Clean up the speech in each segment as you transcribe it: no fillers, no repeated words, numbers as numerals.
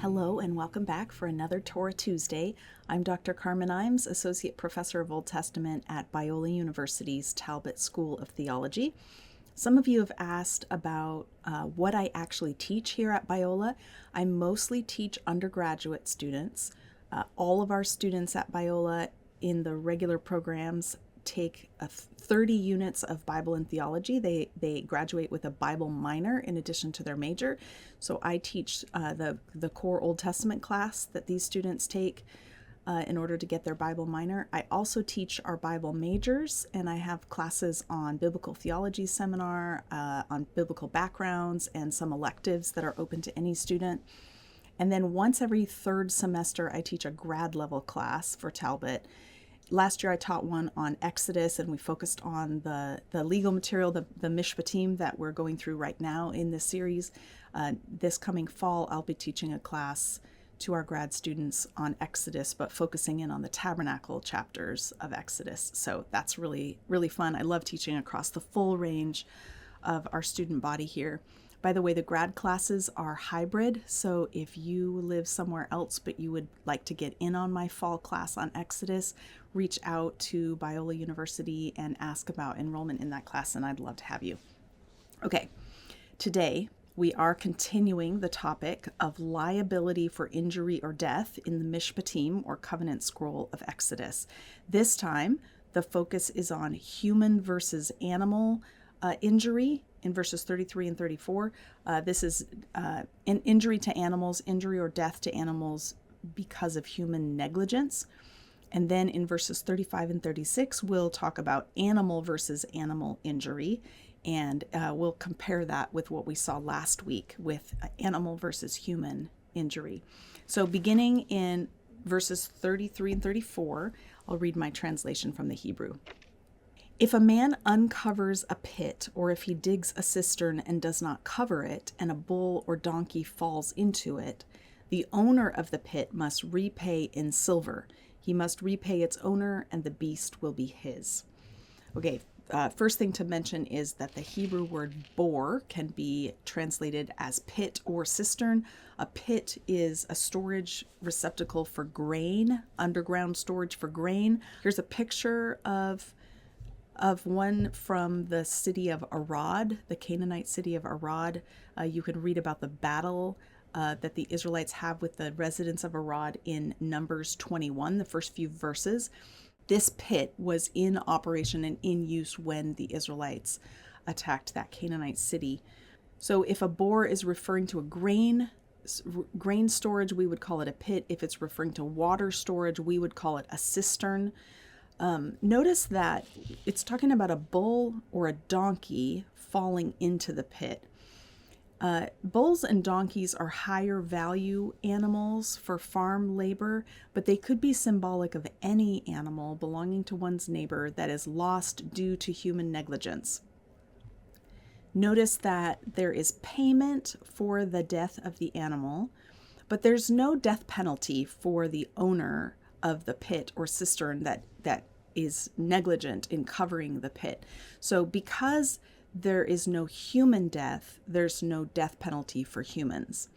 Hello and welcome back for another Torah Tuesday. I'm Dr. Carmen Imes, Associate Professor of Old Testament at Biola University's Talbot School of Theology. Some of you have asked about what I actually teach here at Biola. I mostly teach undergraduate students. All of our students at Biola in the regular programs take 30 units of Bible and theology. They graduate with a Bible minor in addition to their major. So I teach the core Old Testament class that these students take in order to get their Bible minor. I also teach our Bible majors, and I have classes on biblical theology seminar, on biblical backgrounds, and some electives that are open to any student. And then once every third semester, I teach a grad level class for Talbot. Last year I taught one on Exodus, and we focused on the legal material, the Mishpatim that we're going through right now in this series. This coming fall, I'll be teaching a class to our grad students on Exodus, but focusing in on the tabernacle chapters of Exodus. So that's really, really fun. I love teaching across the full range of our student body here. By the way, the grad classes are hybrid, so if you live somewhere else but you would like to get in on my fall class on Exodus, reach out to Biola University and ask about enrollment in that class, and I'd love to have you. Okay, today we are continuing the topic of liability for injury or death in the Mishpatim, or covenant scroll of Exodus. This time, the focus is on human versus animal injury in verses 33 and 34. This is an injury to animals, injury or death to animals because of human negligence. And then in verses 35 and 36, we'll talk about animal versus animal injury, and we'll compare that with what we saw last week with animal versus human injury. So beginning in verses 33 and 34, I'll read my translation from the Hebrew. If a man uncovers a pit, or if he digs a cistern and does not cover it, and a bull or donkey falls into it, the owner of the pit must repay in silver. He must repay its owner, and the beast will be his. Okay, first thing to mention is that the Hebrew word bor can be translated as pit or cistern. A pit is a storage receptacle for grain, underground storage for grain. Here's a picture of one from the city of Arad, the Canaanite city of Arad. You can read about the battle that the Israelites have with the residents of Arad in Numbers 21, the first few verses. This pit was in operation and in use when the Israelites attacked that Canaanite city. So if a bor is referring to a grain storage, we would call it a pit. If it's referring to water storage, we would call it a cistern. Notice that it's talking about a bull or a donkey falling into the pit. Bulls and donkeys are higher value animals for farm labor, but they could be symbolic of any animal belonging to one's neighbor that is lost due to human negligence. Notice that there is payment for the death of the animal, but there's no death penalty for the owner of the pit or cistern that is negligent in covering the pit. So because there is no human death, there's no death penalty for humans.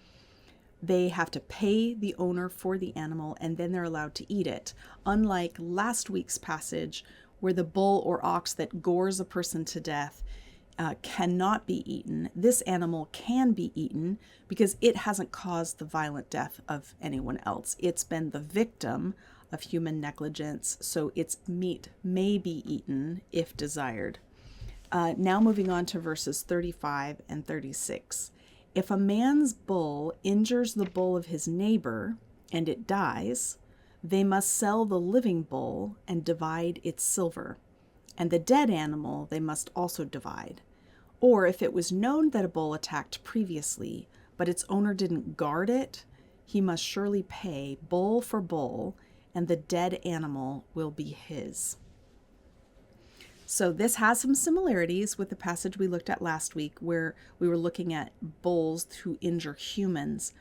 They have to pay the owner for the animal, and then they're allowed to eat it. Unlike last week's passage, where the bull or ox that gores a person to death cannot be eaten, this animal can be eaten because it hasn't caused the violent death of anyone else. It's been the victim of human negligence, so its meat may be eaten if desired. Now moving on to verses 35 and 36. If a man's bull injures the bull of his neighbor and it dies, they must sell the living bull and divide its silver, and the dead animal they must also divide. Or if it was known that a bull attacked previously, but its owner didn't guard it, he must surely pay bull for bull, and the dead animal will be his. So this has some similarities with the passage we looked at last week, where we were looking at bulls who injure humans.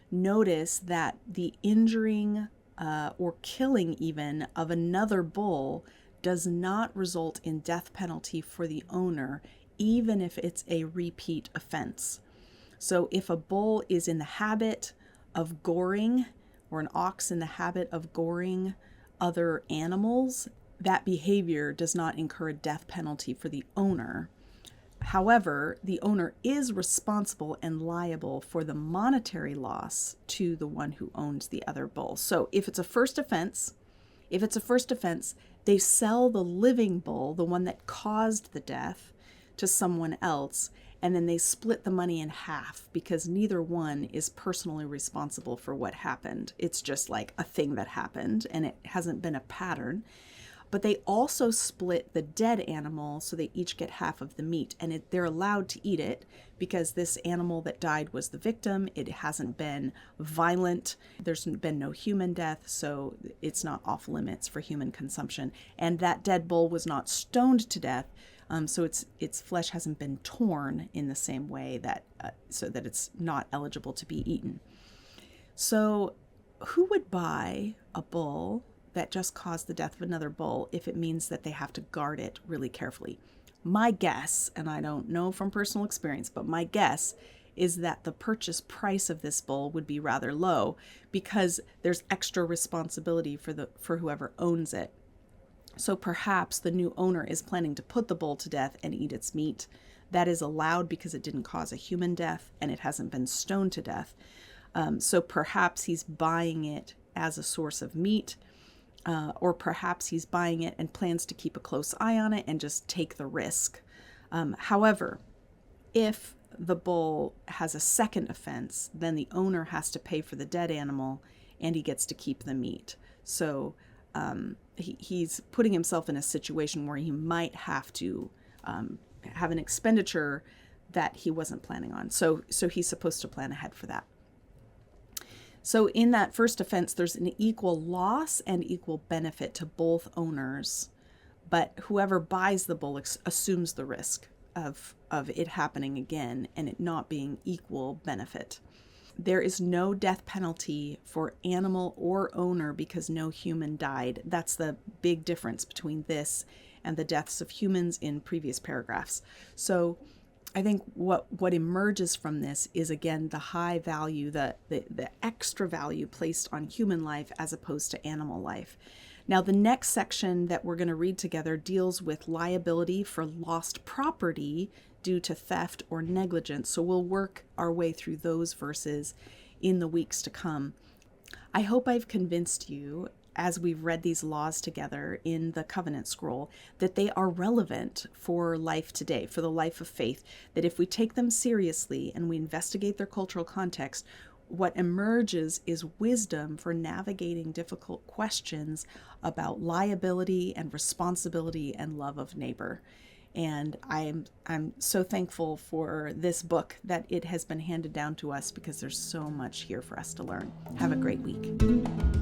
Notice that the injuring or killing even of another bull does not result in death penalty for the owner even if it's a repeat offense. So if a bull is in the habit of goring, or an ox in the habit of goring other animals, that behavior does not incur a death penalty for the owner. However, the owner is responsible and liable for the monetary loss to the one who owns the other bull. So if it's a first offense, they sell the living bull, the one that caused the death, to someone else, and then they split the money in half because neither one is personally responsible for what happened. It's just like a thing that happened, and it hasn't been a pattern. But they also split the dead animal, so they each get half of the meat, and they're allowed to eat it because this animal that died was the victim. It hasn't been violent. There's been no human death, so it's not off limits for human consumption. And that dead bull was not stoned to death, so its flesh hasn't been torn in the same way that so that it's not eligible to be eaten. So who would buy a bull that just caused the death of another bull if it means that they have to guard it really carefully? My guess, and I don't know from personal experience, but my guess is that the purchase price of this bull would be rather low because there's extra responsibility for whoever owns it. So perhaps the new owner is planning to put the bull to death and eat its meat. That is allowed because it didn't cause a human death and it hasn't been stoned to death. So perhaps he's buying it as a source of meat. Or perhaps he's buying it and plans to keep a close eye on it and just take the risk. However, if the bull has a second offense, then the owner has to pay for the dead animal and he gets to keep the meat. So he's putting himself in a situation where he might have to have an expenditure that he wasn't planning on. So he's supposed to plan ahead for that. So in that first offense, there's an equal loss and equal benefit to both owners, but whoever buys the bull assumes the risk of it happening again and it not being equal benefit. There is no death penalty for animal or owner because no human died. That's the big difference between this and the deaths of humans in previous paragraphs. So I think what emerges from this is, again, the high value, the extra value placed on human life as opposed to animal life. Now, the next section that we're going to read together deals with liability for lost property due to theft or negligence. So we'll work our way through those verses in the weeks to come. I hope I've convinced you, as we've read these laws together in the covenant scroll, that they are relevant for life today, for the life of faith, that if we take them seriously and we investigate their cultural context, what emerges is wisdom for navigating difficult questions about liability and responsibility and love of neighbor. And I'm so thankful for this book that it has been handed down to us because there's so much here for us to learn. Have a great week.